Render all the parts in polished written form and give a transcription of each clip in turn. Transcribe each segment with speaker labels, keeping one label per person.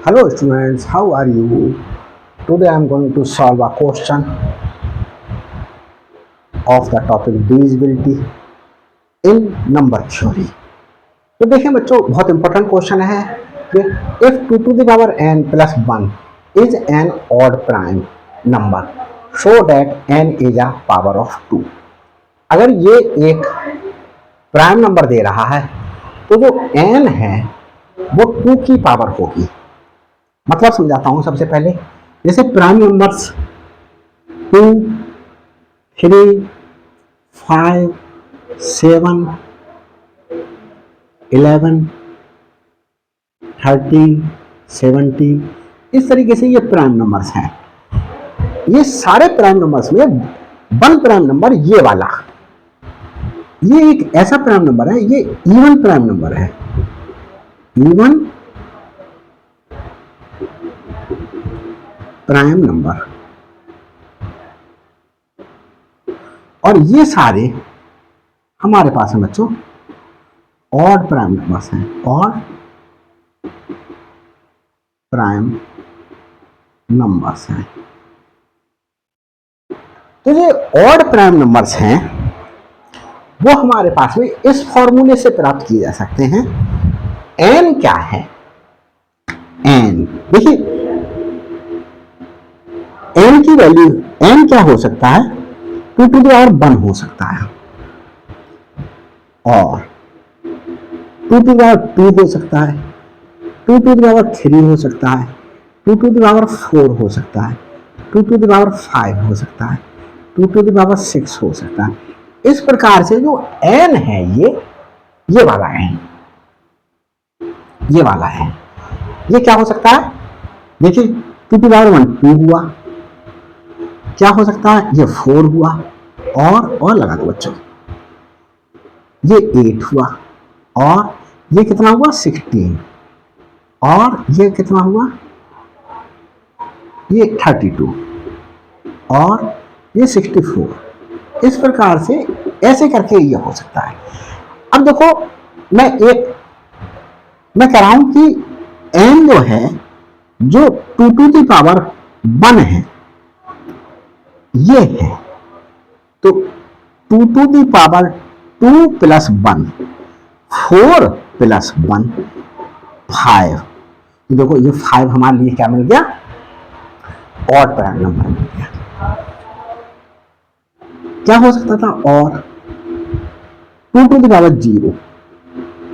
Speaker 1: Hello students, how are you? Today I am going to solve a question of the topic divisibility in number theory. तो देखिए बच्चों, बहुत important question है कि if 2 to the power n plus 1 is an odd prime number so that n is a power of 2. अगर ये एक prime number दे रहा है तो जो n है वो 2 की पावर होगी. मतलब समझाता हूं सबसे पहले. जैसे प्राइम नंबर्स 2, 3, 5, 7, 11, 30, 70, इस तरीके से ये प्राइम नंबर्स हैं. ये सारे प्राइम नंबर्स में वन प्राइम नंबर ये वाला, ये एक ऐसा प्राइम नंबर है, ये इवन प्राइम नंबर है. Even prime number. और ये सारे हमारे पास हैं बच्चों ऑड प्राइम नंबर्स हैं. ऑड प्राइम नंबर्स हैं. तो ये ऑड प्राइम नंबर्स हैं वो हमारे पास में इस फॉर्मूले से प्राप्त किए जा सकते हैं. एन क्या है? एन देखिए, एन की वैल्यू, एन क्या हो सकता है? 2 to the power 1 हो सकता है, और 2 to the power 2 हो सकता है, 2 to the power 3 हो सकता है, 2 to the power 4 हो सकता है, 2 to the power 5 हो सकता है, 2 to the power 6 हो सकता है. इस प्रकार से जो n है ये वाला n, ये वाला है, ये क्या हो सकता है? देखिए 2 to the power 1 2 हुआ, क्या हो सकता है? ये 4 हुआ, और लगा दो बच्चों, ये 8 हुआ, और ये कितना हुआ? 16, और ये कितना हुआ? ये 32, और ये 64. इस प्रकार से ऐसे करके ये हो सकता है. अब देखो, मैं कह रहा हूं कि n जो है, जो 2 to the power 1 है, ये है. तो 2 to the power 2 plus 1, 4 plus 1, 5. देखो ये 5 हमारे लिए क्या मिल गया? ऑड प्राइम नंबर मिल गया. क्या हो सकता था? और 2 to the power 0,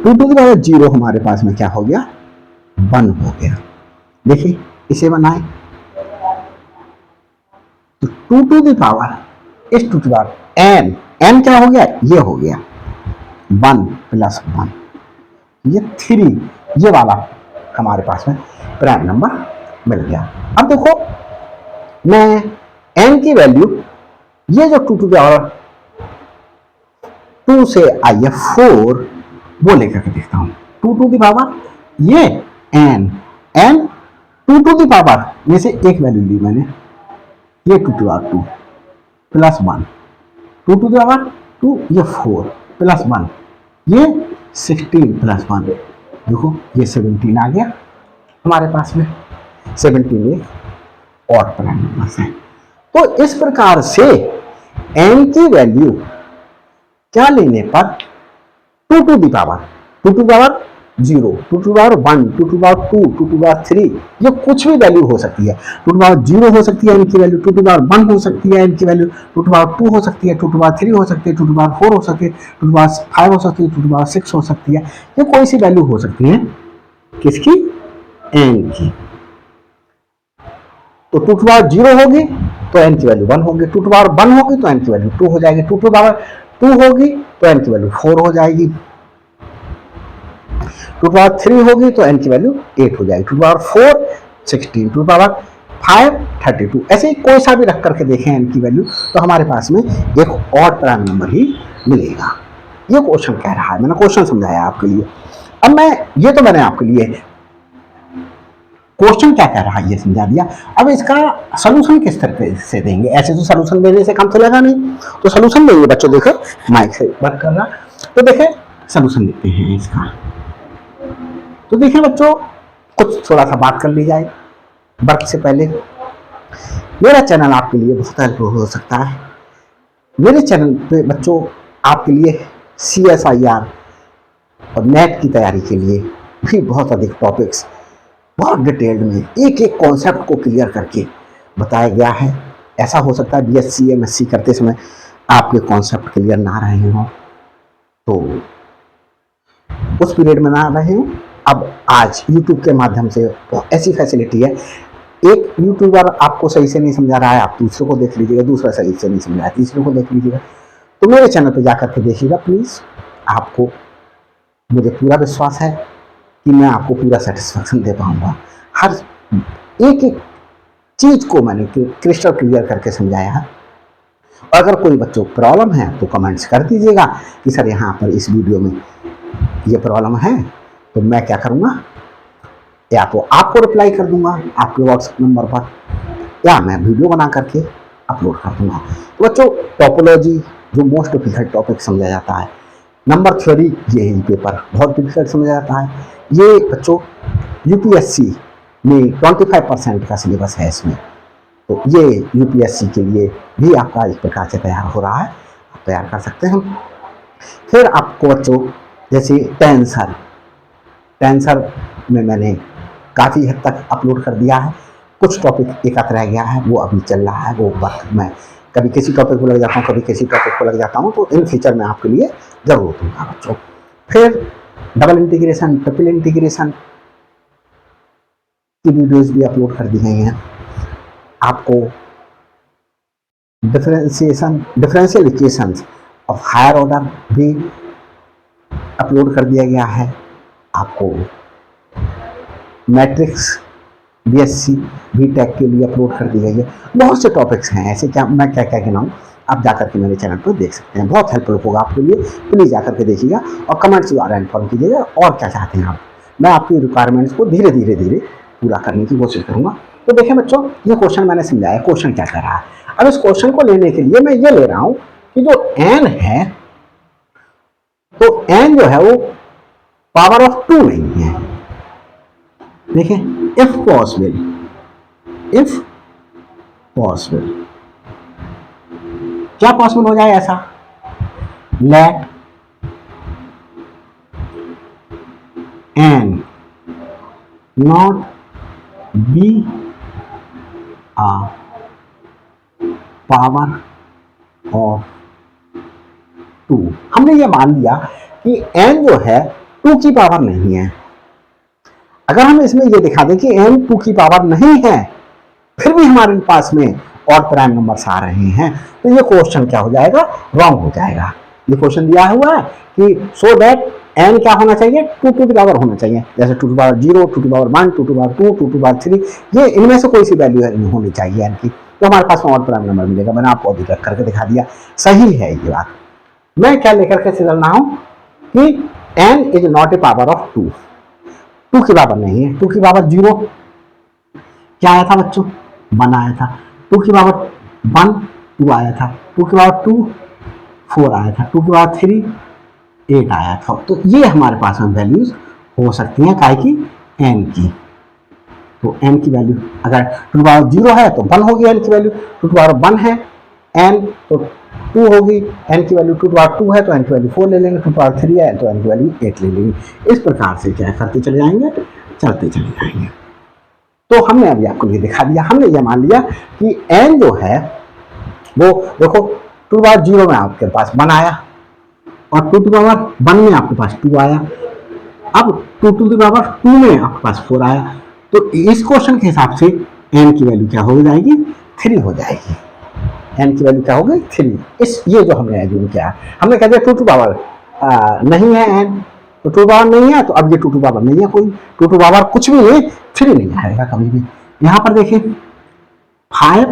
Speaker 1: 2 to the power 0 हमारे पास में क्या हो गया? 1 हो गया. देखिए इसे बनाए तो 2 to the power इस 2 to the power n क्या हो गया? ये हो गया 1 plus 1, ये 3, ये वाला हमारे पास में प्राइम नंबर मिल गया. अब देखो, मैं n की वैल्यू, ये जो 2 to the power 2 से आई है 4, वो लेकर के देखता हूं. 2 to the power ये n 2 to the power में से एक वैल्यू ली मैंने, ये 2 to the power 2 plus 1, 2 to the power 2, ये 4 प्लस 1, ये 16 प्लस 1. देखो ये 17 आ गया हमारे पास में. 17 ये ऑड प्राइम नंबर्स है. तो इस प्रकार से n की वैल्यू क्या लेने पर 2 to the power 0, 2 to the power 1, 2 to the power 2, 2 to the power 3, ये कुछ भी वैल्यू हो सकती है. 2 to the power 0 हो सकती है n की वैल्यू, 2 to the power 1 हो सकती है n की वैल्यू, 2 to the power 2 हो सकती है, 2 to the power 3 हो सकती है, 2 to the power 4 हो सकती है, 2 to the power 5 हो सकती है, 2 to the power 6 हो सकती है. ये कोई सी वैल्यू हो सकती है किसकी? n की. तो 2 to the power 0 होगी तो n की वैल्यू 1 होगी, 2 to the power 1 होगी तो n की वैल्यू 2 हो जाएगी, 2 to the power 2 होगी तो n की वैल्यू 4 हो जाएगी, 2 to the power 3 होगी तो n की वैल्यू 8 हो जाएगी, 2 to the power 4 16, 2 to the power 5 32. ऐसे ही कोई सा भी रख करके देखें n की वैल्यू तो हमारे पास में एक ऑड प्राइम नंबर ही मिलेगा. ये क्वेश्चन कह रहा है, मैंने क्वेश्चन समझाया आपके लिए. अब मैंने आपके लिए क्वेश्चन क्या कह रहा है ये समझा दिया. अब इसका सलूशन किस तरह से देंगे? ऐसे तो सलूशन देने से काम चलेगा नहीं, तो सलूशन देंगे बच्चों. देखे माइक से वर्क कर रहा, तो देखे सलूशन देते हैं इसका. तो देखिए बच्चों, कुछ थोड़ा सा बात कर ली जाए वर्क से पहले। मेरा चैनल आपके लिए बहुत हेल्पफुल हो सकता है। मेरे चैनल पे बच्चों आपके लिए CSIR और नेट की तैयारी के लिए भी बहुत अधिक टॉपिक्स बहुत डिटेल्ड में एक एक कॉन्सेप्ट को क्लियर करके बताया गया है। ऐसा हो सकता है BSc MSc करते समय आपके कॉन्सेप्ट क्लियर ना रहे हों, तो उस पीरियड में ना रहे हों। अब आज यूट्यूब के माध्यम से ऐसी फैसिलिटी है, एक यूट्यूबर आपको सही से नहीं समझा रहा है, आप दूसरों को देख लीजिएगा, दूसरा सही से नहीं समझा रहा है, तीसरे को देख लीजिएगा। तो मेरे चैनल पर जाकर के देखिएगा प्लीज़। आपको मुझे पूरा विश्वास है कि मैं आपको पूरा सेटिस्फैक्शन दे पाऊंगा। हर एक एक चीज़ को मैंने क्रिस्टल क्लियर करके समझाया है। अगर कोई बच्चों प्रॉब्लम है तो कमेंट्स कर दीजिएगा कि सर यहाँ पर इस वीडियो में ये प्रॉब्लम है, तो मैं क्या करूँगा, या तो आपको रिप्लाई कर दूंगा आपके WhatsApp नंबर पर, या मैं वीडियो बना करके अपलोड कर दूंगा। तो बच्चों टोपोलॉजी जो मोस्ट डिफिकल्ट टॉपिक समझा जाता है, नंबर थ्योरी ये पेपर बहुत डिफिकल्ट समझा जाता है। ये बच्चों UPSC में 25% का सिलेबस है इसमें, तो ये UPSC के लिए भी आपका एक प्रकार से तैयार हो रहा है, आप तैयार कर सकते हैं। फिर आपको बच्चों जैसे टेंसर में मैंने काफ़ी हद तक अपलोड कर दिया है, कुछ टॉपिक एक आध रह गया है, वो अभी चल रहा है, वो वक्त मैं कभी किसी टॉपिक को लग जाता हूँ, कभी किसी टॉपिक को लग जाता हूँ, तो इन फ्यूचर में आपके लिए ज़रूर दूंगा बच्चों। फिर डबल इंटीग्रेशन, ट्रिपल इंटीग्रेशन की वीडियोज़ भी अपलोड कर दी गई हैं। आपको differential equations of higher order भी अपलोड कर दिया गया है। आपको मैट्रिक्स BSc BTech के लिए अपलोड कर दी गई है। बहुत से टॉपिक्स हैं ऐसे, क्या मैं क्या क्या गिनाऊँ, आप जाकर के मेरे चैनल पर देख सकते हैं, बहुत हेल्पफुल होगा आपके लिए। प्लीज़ जाकर के देखिएगा और कमेंट्स द्वारा इन्फॉर्म कीजिएगा और क्या चाहते हैं आप। मैं आपकी रिक्वायरमेंट्स को धीरे धीरे पूरा करने की कोशिश करूँगा। तो देखें बच्चों, ये क्वेश्चन मैंने समझाया, क्वेश्चन क्या कर रहा है। अब इस क्वेश्चन को लेने के लिए मैं ये ले रहा हूँ कि जो n है, तो n जो है वो पावर ऑफ 2 नहीं है। देखें, इफ पॉसिबल क्या पॉसिबल हो जाए ऐसा, let n not be a power of 2। हमने ये मान लिया कि n जो है 2 की पावर नहीं है। अगर हम इसमें ये दिखा दें कि n 2 की पावर नहीं है, फिर भी हमारे पास में और प्राइम नंबर्स आ रहे हैं, तो ये क्वेश्चन क्या हो जाएगा, रॉन्ग हो जाएगा। ये क्वेश्चन दिया हुआ है कि सो दैट n क्या होना चाहिए, 2 टू द पावर होना चाहिए, जैसे 2 to the power 0, 2 to the power 1, 2 to the power 2, 2 to the power 3, ये इनमें से कोई सी वैल्यू होनी चाहिए n की, तो हमारे पास में और प्राइम नंबर मिलेगा। मैंने आपको अभी तक करके दिखा दिया, सही है ये बात। मैं क्या लेकर के चल रहा हूं कि n is not a power of 2, 2 की पावर नहीं है। 2 की पावर 0 क्या आया था बच्चों, 1 आया था। 2 की पावर 1 2 आया था। 2 की पावर 2 4 आया था। 2 की पावर 3 8 आया था। तो ये हमारे पास में वैल्यूज हो सकती हैं काय की, n की। तो n की वैल्यू अगर 2 की पावर 0 है तो 1 होगी n की वैल्यू, 2 की पावर 1 है n तो 2 होगी, n की वैल्यू 2 की पावर 2 है तो n की वैल्यू 4 ले लेंगे, 2 की पावर 3 है तो n की वैल्यू 8 ले लेंगे। इस प्रकार से क्या करते चले जाएंगे, चलते चले जाएंगे। तो हमने अभी आपको ये दिखा दिया, हमने ये मान लिया कि n जो है वो देखो 2 की पावर 0 में आपके पास 1 आया और 2 की पावर 1 में आपके पास 2 आया। अब 2 टू द पावर 2 में आपके पास 4 आया। तो इस क्वेश्चन के हिसाब से n की वैल्यू क्या हो जाएगी, 3 हो जाएगी। n की वैल्यू क्या हो गई, 3। इस ये जो हमने एज्यूम किया, हमने कह दिया 2 टू पावर नहीं है n, तो 2 पावर नहीं है, तो अब ये 2 टू पावर नहीं है कोई, 2 टू पावर कुछ भी नहीं, 3 नहीं आएगा कभी भी। यहां पर देखिए 5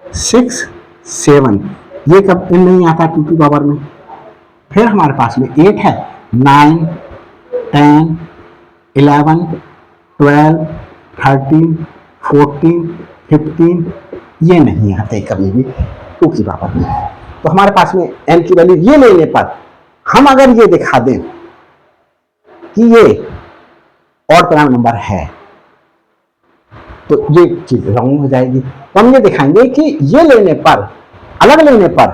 Speaker 1: 6 7 ये कब नहीं आता 2 टू पावर में। फिर हमारे पास में 8 है, 9 10 11 12 13 14 15 ये नहीं आते कभी भी 2 की पावर में। तो हमारे पास में n की वैल्यू ये लेने पर हम अगर ये दिखा दें कि ये ऑड प्राइम नंबर है तो ये चीज रॉन्ग हो जाएगी। तो हम ये दिखाएंगे कि ये लेने पर, अलग लेने पर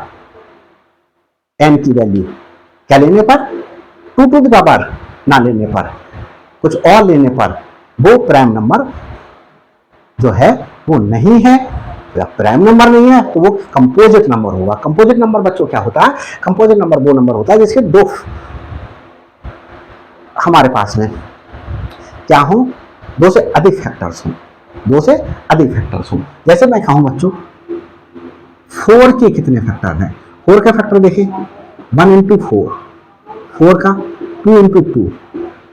Speaker 1: n की वैल्यू, क्या लेने पर, 2 टू द पावर ना लेने पर, कुछ और लेने पर वो प्राइम नंबर जो है वो नहीं है। जब प्राइम नंबर नहीं है तो वो कंपोजिट नंबर होगा। कंपोजिट नंबर बच्चों क्या होता है? कंपोजिट नंबर वो नंबर होता है जिसके दो हमारे पास में क्या हो, दो से अधिक फैक्टर्स हों, दो से अधिक फैक्टर्स हों। जैसे मैं कहूं बच्चों 4 के कितने फैक्टर हैं? 4 के फैक्टर देखिए 1 इंटू 4, 4 का 2 इंटू 2,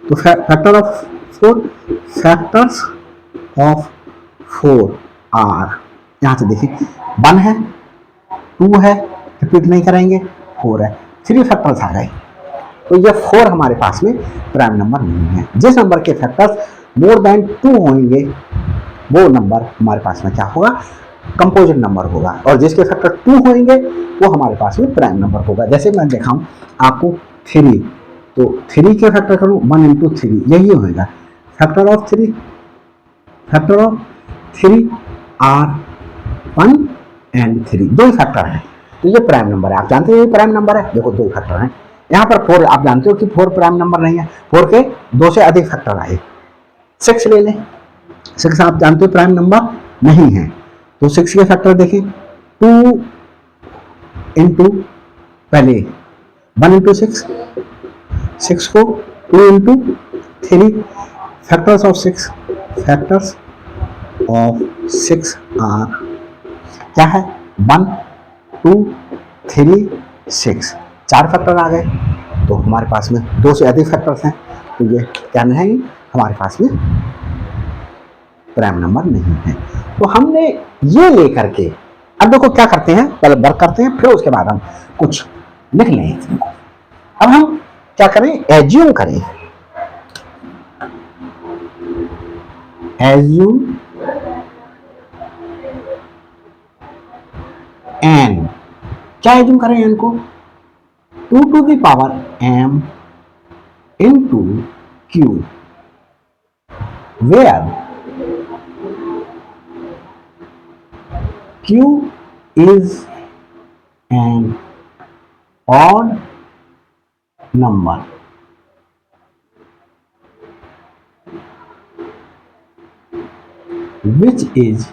Speaker 1: तो factor of 4, factors of 4 are, यहां से देखिए 1 है, 2 है, रिपीट नहीं करेंगे, 4 है, 3 फैक्टर्स आ गए। तो ये 4 हमारे पास में प्राइम नंबर नहीं है। जिस नंबर के फैक्टर्स मोर देन 2 होंगे वो नंबर हमारे पास में क्या होगा? कंपोजिट नंबर होगा। और जिसके फैक्टर 2 होंगे वो हमारे पास में प्राइम नंबर होगा। जैसे मैं दिखाऊं आपको 3, तो 3 के फैक्टर करूं 1 इंटू 3, यही होगा factor of 3, factor of 3 are 1 and 3, दो ही फैक्टर है। तो ये प्राइम नंबर है, आप जानते हो ये प्राइम नंबर है। देखो दो फैक्टर हैं यहाँ पर। 4 आप जानते हो कि 4 प्राइम नंबर नहीं है, 4 के 2 से अधिक फैक्टर आए। 6 ले लें, 6 आप जानते हो प्राइम नंबर नहीं है, तो 6 के फैक्टर देखें 2 इंटू, पहले 1 इंटू 6, 6 को 2 into 3, factors of 6, factors of 6 are क्या है? 1 2 3 6, 4 फैक्टर आ गए। तो हमारे पास में 2 से अधिक फैक्टर्स हैं, तो ये क्या नहीं, हमारे पास में प्राइम नंबर नहीं है। तो हमने ये लेकर के अब देखो क्या करते हैं, पहले वर्क करते हैं, फिर उसके बाद हम कुछ लिख लें। अब हम क्या करें? एज्यूम करें, एज्यूम एन, क्या एज्यूम करें एन को? 2 to the power m into Q, where q is an odd number which is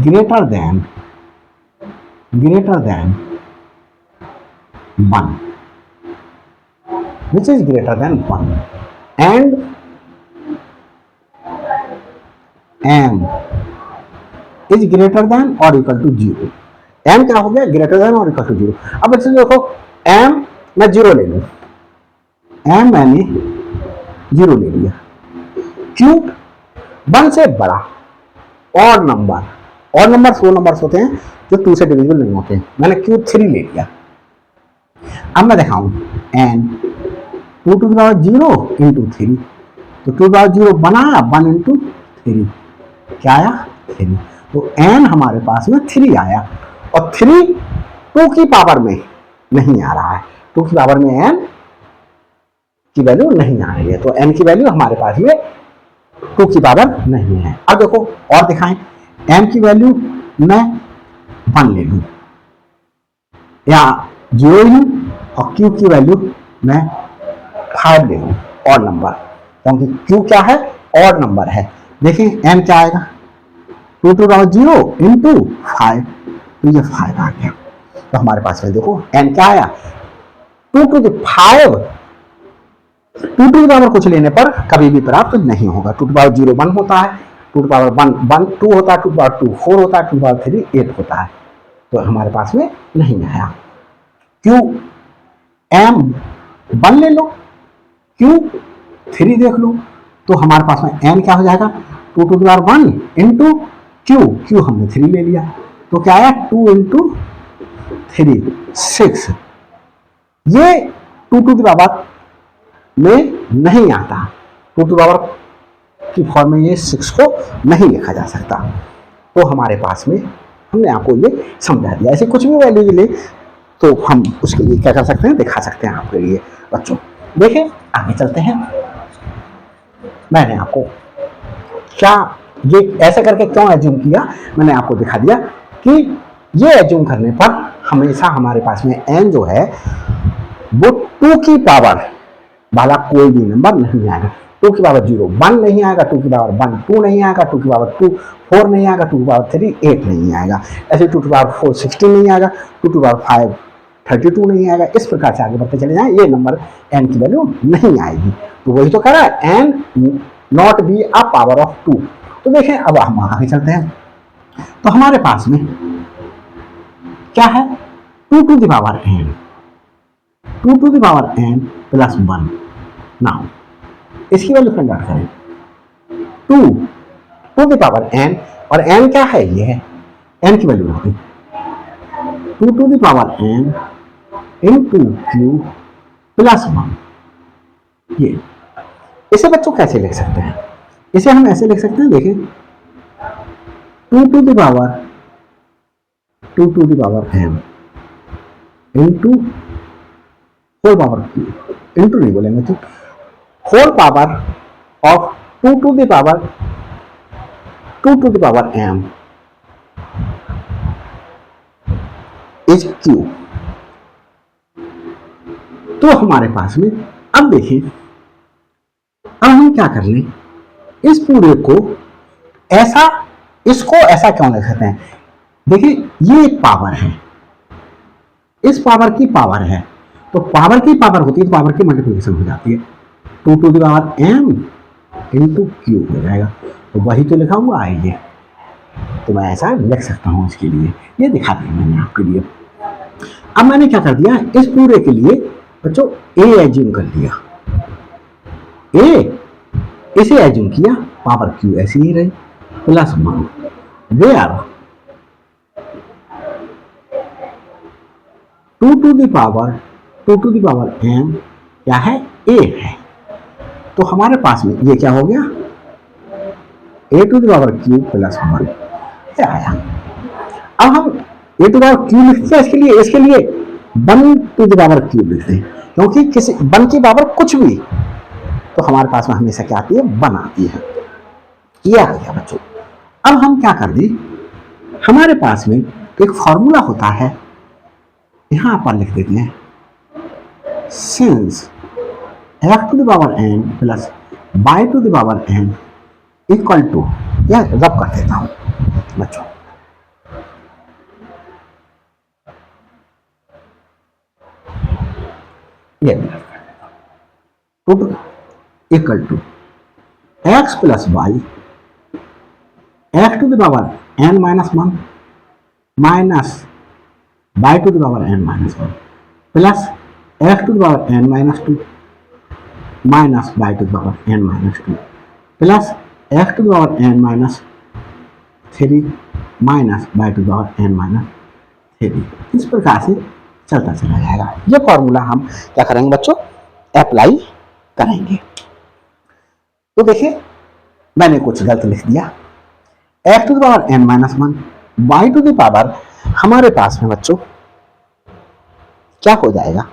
Speaker 1: greater than 1, which is greater than 1 and m is greater than or equal to 0। m क्या हो गया? Greater than और equal to 0। अब बच्चे देखो m मैं 0 ले लूं, m मैंने 0 ले लिया, q 1 से बड़ा ऑड नंबर, ऑड नंबर वो नंबर्स होते हैं जो 2 से डिविजिबल नहीं होते, मैंने q 3 ले लिया। अब मैं दिखाऊं n 2 to the power 0 into 3, तो 2 टू द पावर 0 बना 1 इंटू 3, क्या आया? 3। तो n हमारे पास में 3 आया, और 3 2 की पावर में नहीं आ रहा है, 2 की पावर में n की वैल्यू नहीं आ रही है, तो n की वैल्यू हमारे पास में 2 की पावर नहीं है। अब देखो और दिखाएं, m की वैल्यू मैं 1 ले लूं या 0 लूं, और q की वैल्यू मैं 5 ले लूं, ऑड नंबर, क्योंकि q क्या है? ऑड नंबर है। देखें n क्या आएगा? 2 टू द पावर 0 इंटू 5, तो ये 5 आ गया। तो हमारे पास में देखो n क्या आया? 2 to the 5, 2 to the power कुछ लेने पर कभी भी प्राप्त नहीं होगा। 2 टू द पावर 0 1 होता है, 2 टू द पावर 1 2 होता है, 2 टू द पावर 2 4 होता है, 2 टू द पावर 3 8 होता है, तो हमारे पास में नहीं आया। q m 1 ले लो, q 3 देख लो, तो हमारे पास में n क्या हो जाएगा? 2 to the power 1 into q हमने 3 ले लिया, तो क्या आया? 2 इंटू 3 6। ये 2 टू द पावर में नहीं आता, 2 टू द पावर की फॉर्म में ये 6 को नहीं लिखा जा सकता। तो हमारे पास में हमने आपको ये समझा दिया। ऐसे कुछ भी वैल्यू ले तो हम उसके लिए क्या कर सकते हैं, दिखा सकते हैं आपके लिए। बच्चों देखें, आगे चलते हैं। मैंने आपको क्या ये ऐसा करके क्यों एज्यूम किया, मैंने आपको दिखा दिया कि ये एज्यूम करने पर हमेशा हमारे पास में n जो है वो 2 की पावर वाला कोई भी नंबर नहीं आएगा। 2 की पावर 0 1 नहीं आएगा, 2 की पावर 1 2 नहीं आएगा, 2 की पावर 2 4 नहीं आएगा, 2 की पावर 3 8 नहीं आएगा, ऐसे 2 की पावर 4 16 नहीं आएगा, 2 की पावर 5 32 नहीं आएगा। इस प्रकार से आगे बढ़ते चले जाएं, ये नंबर n की वैल्यू नहीं आएगी। तो वही तो कह रहा है n not be a power of 2। तो देखें अब हम आगे चलते हैं, तो हमारे पास में क्या है 2 to the power n, 2 to the power n plus 1। Now इसकी वैल्यू फाइंड आउट करें, 2 टू द पावर n और n क्या है, ये है n की वैल्यू होगी 2 to the power n into Q plus 1। ये इसे बच्चों कैसे लिख सकते हैं, इसे हम ऐसे लिख सकते हैं, देखें 2 to the power m into whole power Q, into नहीं बोलेंगे तो whole power of 2 to the power m is Q. तो हमारे पास में अब देखिए, अब हम क्या कर लें, इस पूरे को ऐसा, इसको ऐसा क्यों लिख सकते हैं, देखिए ये एक पावर है, इस पावर की पावर है, तो पावर की पावर होती है तो पावर की मल्टीप्लिकेशन हो जाती है, 2 to the power m into Q हो जाएगा। तो वही तो लिखा हुआ है ये, तो मैं ऐसा लिख सकता हूं, इसके लिए ये दिखा दिया मैंने आपके लिए। अब मैंने क्या कर दिया, इस पूरे के लिए बच्चों a एज्यूम कर लिया, a इसे एज्यूम किया, पावर q ऐसी ही रही plus 1, where 2 to the power m क्या है, a है। तो हमारे पास में ये क्या हो गया, a to the power q plus 1 ये आया। अब हम a to the power q लिखते हैं, इसके लिए 1 टू द पावर q लिखते हैं, क्योंकि किसी 1 की पावर कुछ भी तो हमारे पास में हमेशा क्या आती है, 1 आती है। ये आ गया बच्चों। अब हम क्या कर दें, हमारे पास में एक फॉर्मूला होता है, यहां पर लिख देते हैं, since f to the power n plus y to the power n equal to, यह रब कर देता हूं बच्चों, ये equal to x plus Y x to the power n minus 1 minus y to the power n minus 1 plus x to the power n minus 2 minus y to the power n minus 2 plus x to the power n minus 3 minus y to the power n minus 3। इस प्रकार से चलता चला जाएगा। ये formula हम क्या करेंगे बच्चों, अप्लाई करेंगे। तो देखिए मैंने कुछ गलत लिख दिया, x to the power n minus 1 y to the power, हमारे पास में बच्चों क्या हो जाएगा,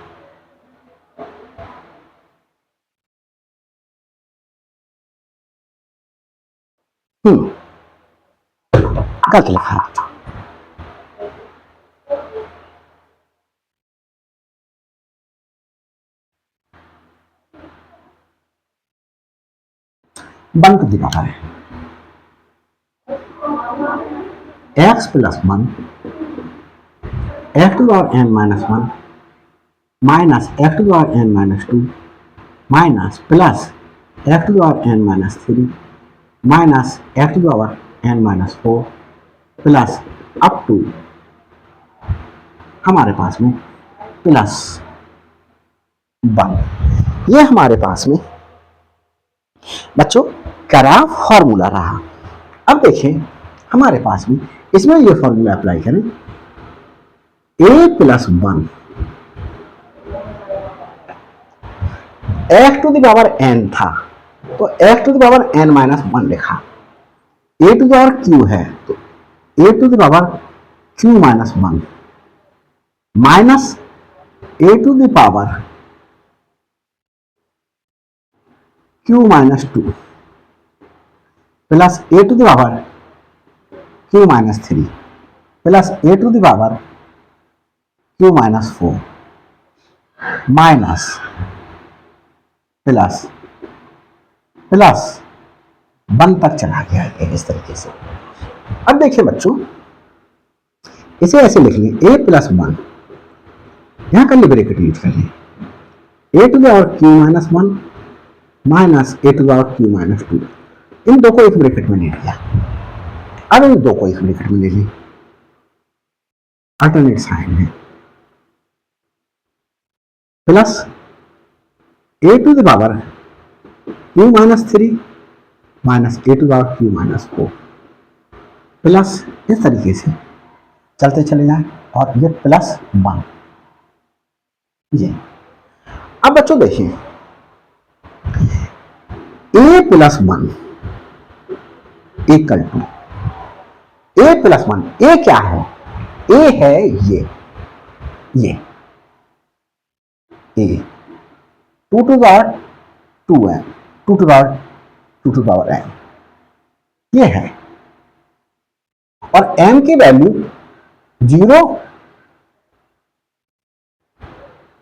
Speaker 1: गलत लिखा, one to the power x plus 1 x to the power n minus 1 minus x to the power n minus 2 minus plus x to the power n minus 3 minus x to the power n minus 4 plus up to हमारे पास में plus 1। ये हमारे पास में बच्चों करा formula रहा। अब देखें हमारे पास में इसमें ये फॉर्मूला अप्लाई करें, a plus 1 x to the power n था तो x to the power n minus 1 लिखा, a to the power q है तो a to the power q minus 1 minus a to the power q minus 2 plus A to the power Q minus 3 plus A to the power Q minus 4 minus plus plus 1 तक चला गया है इस तरीके से। अब देखिए बच्चों, इसे ऐसे लिख लें a प्लस 1, यहां करली ब्रैकेट यूज कर लें, a to the power Q minus 1 minus A to the power Q minus 2, इन दो को एक ब्रैकेट में ले लिया। अब इन दो को एक ब्रैकेट में ले ली, अल्टरनेट साइन है, plus A to the power Q minus 3 minus A to the power Q minus 4 plus इस तरीके से चलते चले जाएं और ये प्लस 1 ये। अब बच्चों देखिए a plus 1 equal to a plus 1, a क्या है, a है ये a 2 to power 2m 2 to power m ये है, और m की वैल्यू 0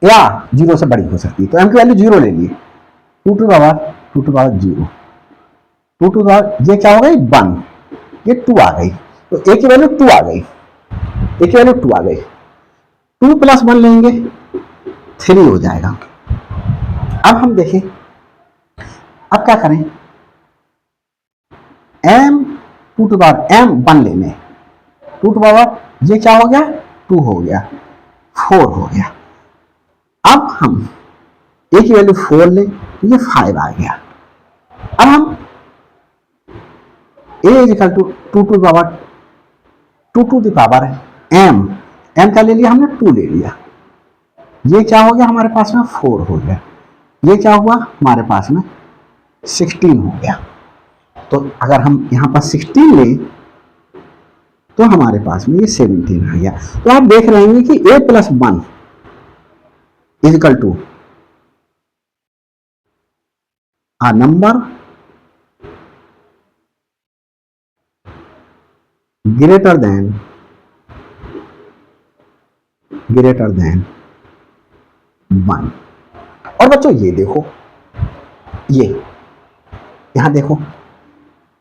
Speaker 1: या 0 से बड़ी हो सकती है, तो m की वैल्यू 0 ले लिए, 2 टू पावर 0 2 टू पावर ये क्या हो गई 1, ये 2 आ गई, तो a की वैल्यू 2 आ गई, a की वैल्यू 2 आ गई, 2 प्लस 1 लेंगे 3 हो जाएगा। अब हम देखें, अब क्या करें, m 2 टू पावर m 1 लेने, 2 टू पावर ये क्या हो गया 2 हो गया, 4 हो गया। अब हम a की वैल्यू 4 ले तो ये 5 आ गया। अब हम a is equal to 2 to the power m क्या ले लिया हमने 2 ले लिया, ये क्या हो गया हमारे पास में 4 हो गया, ये क्या हुआ हमारे पास में 16 हो गया। तो अगर हम यहां पर 16 लें तो हमारे पास में ये 17 आ गया। तो आप देख रहे हैं कि a plus 1 is equal to a number greater than 1। और बच्चों ये देखो, ये यहां देखो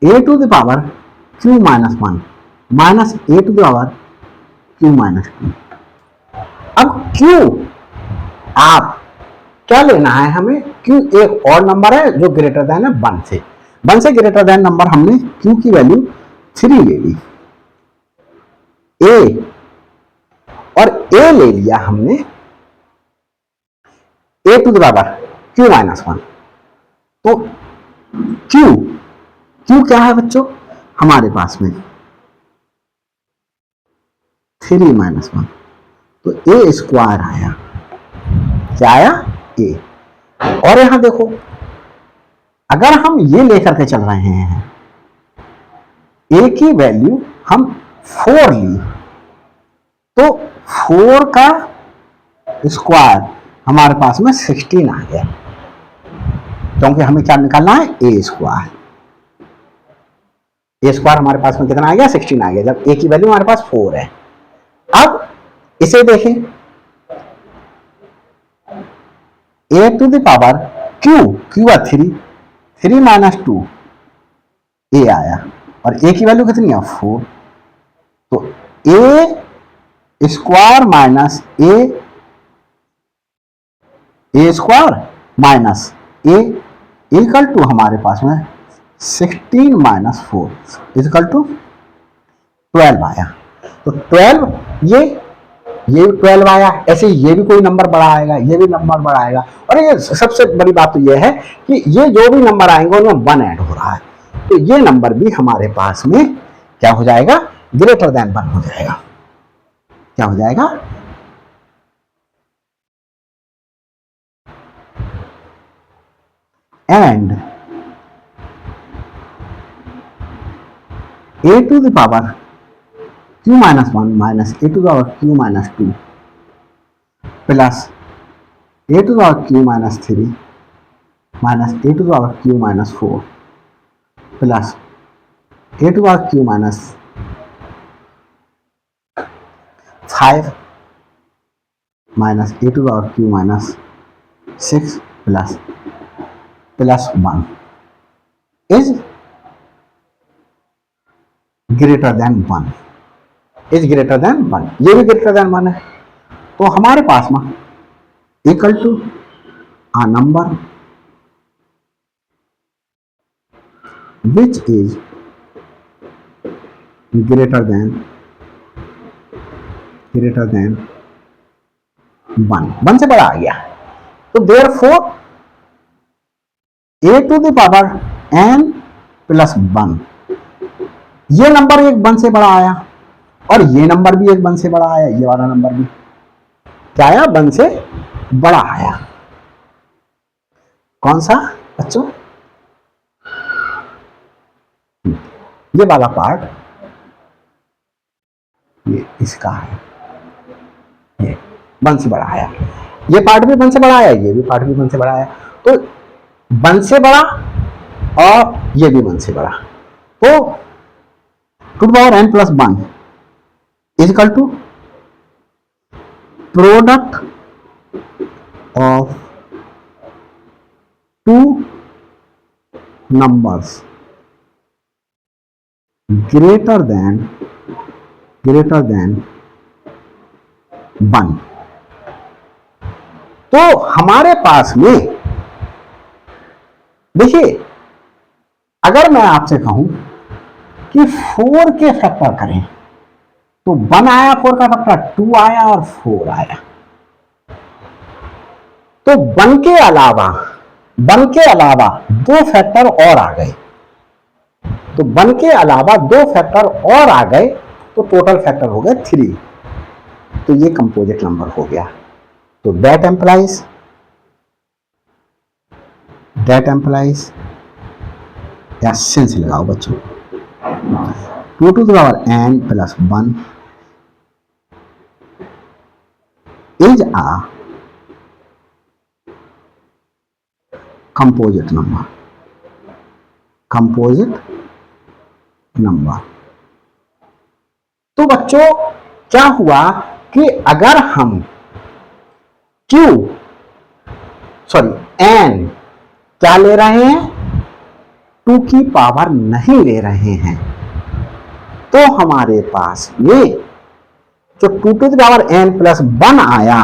Speaker 1: a to the power q minus 1 minus a to the power q minus 2। अब q आप क्या लेना है हमें, q एक और नंबर है जो ग्रेटर देन है 1 से ग्रेटर देन नंबर हमने q की वैल्यू 3 ले ली, a और a ले लिया हमने a to the power q minus 1। तो q क्या है बच्चों हमारे पास में 3 माइनस 1, तो a स्क्वायर आया, क्या आया a। और यहां देखो अगर हम ये लेकर के चल रहे हैं, a की वैल्यू हम 4 ली तो 4 का स्क्वायर हमारे पास में 16 आ गया, क्योंकि हमें क्या निकालना है a स्क्वायर हमारे पास में कितना आ गया 16 आ गया, जब a की वैल्यू हमारे पास 4 है। अब इसे देखें a to the power q है 3 माइनस 2 a आया, और a की वैल्यू कितनी है 4, तो a square minus a square minus a equal to हमारे पास में 16 माइनस 4 इक्वल टू 12 आया। तो 12 ये 12 आया, ऐसे ये भी कोई नंबर बड़ा आएगा, ये भी नंबर बड़ा आएगा। और ये सबसे बड़ी बात तो ये है कि ये जो भी नंबर आएंगे उनमें 1 ऐड हो रहा है, तो ये नंबर भी हमारे पास में क्या हो जाएगा ग्रेटर देन 1 हो जाएगा। क्या हो जाएगा and a to the power q minus 1 minus a to the power q minus 2 plus a to the power q minus 3 minus a to the power q minus 4 plus A to power Q minus 5 minus A to power Q minus 6 plus 1 is greater than 1, is greater than 1, ये भी greater than 1 है। तो हमारे पास में equal to a number which is greater than 1 से बड़ा आ गया। तो therefore a to the power n plus 1, ये नंबर एक 1 से बड़ा आया और ये नंबर भी एक 1 से बड़ा आया, ये वाला नंबर भी क्या आया, 1 से बड़ा आया। कौन सा बच्चों, ये वाला पार्ट ये इसका है, ये 1 से बड़ा आया, ये पार्ट भी 1 से बड़ा आया, ये भी पार्ट भी 1 से बड़ा आया। तो 1 से बड़ा और ये भी 1 से बड़ा, तो to the power n plus 1 is equal to product of two numbers greater than 1। तो हमारे पास में देखिए, अगर मैं आपसे कहूं कि 4 के फैक्टर करें तो 1 आया, 4 का फैक्टर 2 आया और 4 आया। तो 1 के अलावा 2 फैक्टर और आ गए, तो 1 के अलावा 2 फैक्टर और आ गए, तो टोटल फैक्टर हो गए 3। तो ये कंपोजिट नंबर हो गया। तो दैट एम्प्लाइज या सेंस लगाओ बच्चों, 2 to the power n plus 1 is a composite number. तो बच्चों क्या हुआ कि अगर हम n क्या ले रहे हैं, 2 की पावर नहीं ले रहे हैं, तो हमारे पास में जो 2 to the power n plus 1 आया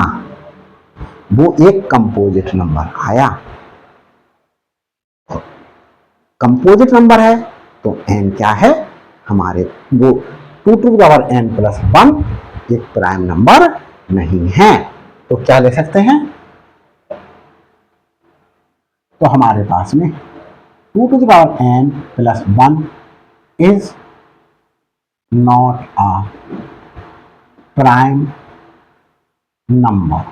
Speaker 1: वो एक कंपोजिट नंबर आया। कंपोजिट नंबर है तो n क्या है हमारे, वो 2 to the power n plus 1 एक प्राइम नंबर नहीं है। तो क्या ले सकते हैं, तो हमारे पास में 2 to the power n plus 1 is not a prime number.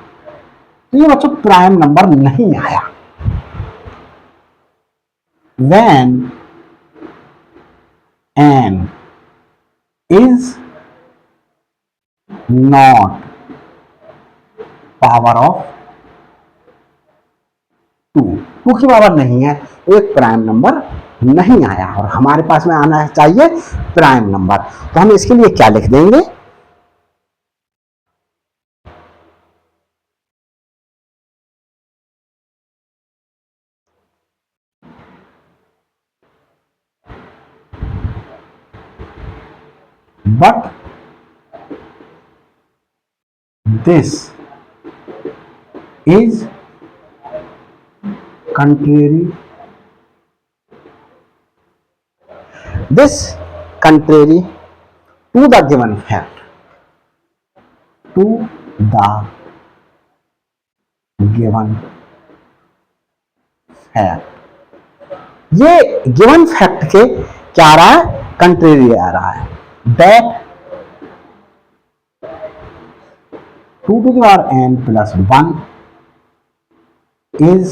Speaker 1: तो ये बच्चों प्राइम नंबर नहीं आया। when n is not power of 2 की पावर नहीं है, तो एक प्राइम नंबर नहीं आया और हमारे पास में आना चाहिए प्राइम नंबर। तो हम इसके लिए क्या लिख देंगे, but this is contrary to the given fact, to the given fact। ये गिवन फैक्ट के क्या आ रहा है, कंट्रेरी आ रहा है। That 2 to the power n plus 1 is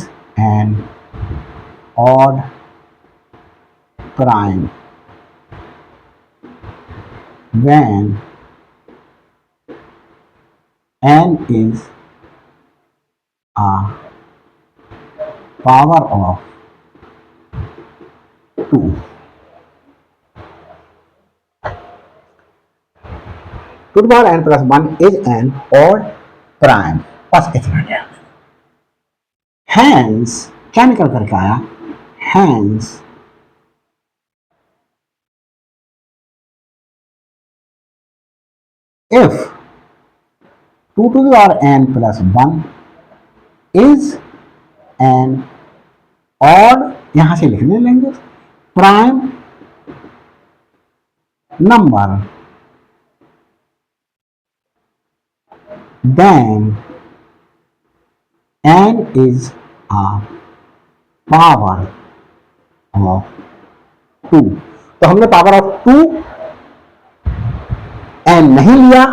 Speaker 1: an odd prime when n is a power of 2। To the power n plus 1 is an odd prime. बस इतना क्या। हैंस क्या निकल करके आया, hence if 2 to the power n plus 1 is an odd, यहां से लिखने लेंगे prime number, then n is a power of 2। तो हमने पावर ऑफ 2 n नहीं लिया,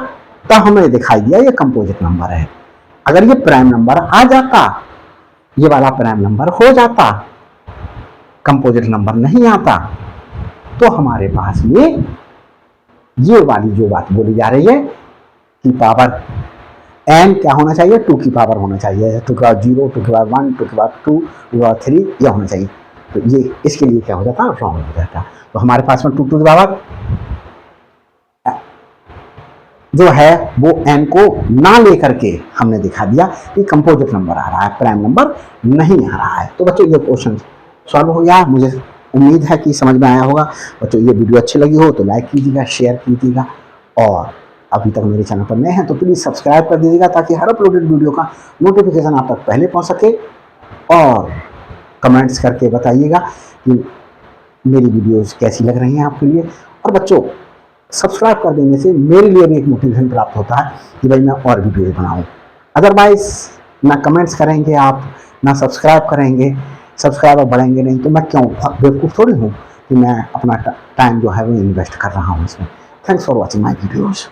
Speaker 1: तो हमने दिखाई दिया ये कंपोजिट नंबर है। अगर ये प्राइम नंबर आ जाता, ये वाला प्राइम नंबर हो जाता, कंपोजिट नंबर नहीं आता, तो हमारे पास ये वाली जो बात बोली जा रही है कि पावर n क्या होना चाहिए, 2 की पावर होना चाहिए, 2 की पावर 0, 2 की पावर 1, 2 की पावर 2, 2 की पावर 3 यह होना चाहिए। तो ये इसके लिए क्या हो जाता, रॉन्ग हो जाता। तो हमारे पास में 2 टू द पावर जो है वो n को ना लेकर के हमने दिखा दिया कि कंपोजिट नंबर आ रहा है, प्राइम नंबर नहीं आ रहा है। तो बच्चों ये क्वेश्चन सॉल्व हो गया, मुझे उम्मीद है कि समझ में आया होगा। बच्चों ये वीडियो अच्छी लगी हो तो लाइक कीजिएगा, शेयर कीजिएगा, और अभी तक मेरे चैनल पर नए हैं तो प्लीज़ सब्सक्राइब कर दीजिएगा, ताकि हर अपलोडेड वीडियो का नोटिफिकेशन आप तक पहले पहुंच सके। और कमेंट्स करके बताइएगा कि मेरी वीडियोस कैसी लग रही हैं आपके लिए। और बच्चों सब्सक्राइब कर देने से मेरे लिए भी एक मोटिवेशन प्राप्त होता है कि भाई मैं और वीडियोज बनाऊँ। अदरवाइज ना कमेंट्स करेंगे आप, ना सब्सक्राइब करेंगे, सब्सक्राइबर बढ़ेंगे नहीं, तो मैं क्यों बेवकूफ़ थोड़ी हूँ कि मैं अपना टाइम जो है वो इन्वेस्ट कर रहा हूँ इसमें। Thanks for watching my videos.